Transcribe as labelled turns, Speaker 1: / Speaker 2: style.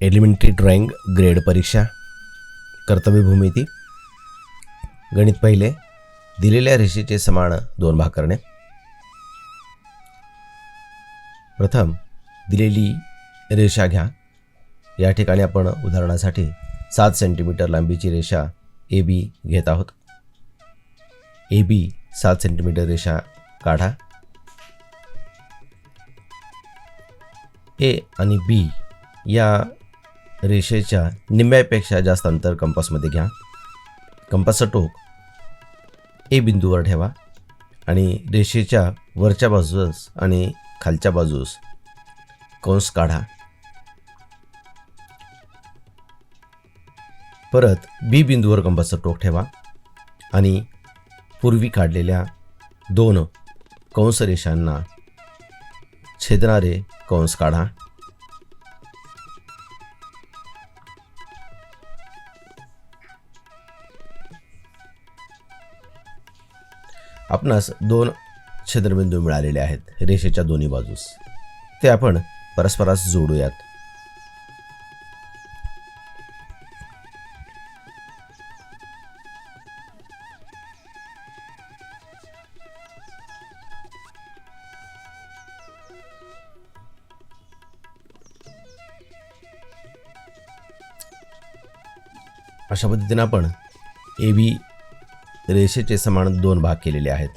Speaker 1: Elementary drawing grade परीक्षा कर्तव्य भूमिती गणित पहिले दिलेल्या रेषेचे समान दोन भाग करणे। प्रथम दिलेली रेषा घ्या। या ठिकाणी आपण उदाहरणासाठी 7 सेंटीमीटर लांबीची रेषा AB घेत आहोत। AB 7 सेंटीमीटर रेषा काढा। A आणि B या रेषेच्या निम्म्यापेक्षा जास्त अंतर कंपासमध्ये घ्या। कंपासचं टोक A बिंदूवर ठेवा आणि रेषेच्या वरच्या बाजूस आणि खालच्या बाजूस कंस काढा। परत B बिंदूवर कंपासचं टोक ठेवा आणि पूर्वी काढलेल्या दोन कंस रेषांना छेदणारे कंस काढा। आपणास दोन छेदनबिंदू मिळालेले आहेत रेषेच्या दोन्ही बाजूस। ते आपण परस्परास जोडूयात। अशा पद्धतीने आपण AB रेषेचे समान दोन भाग केलेले आहेत।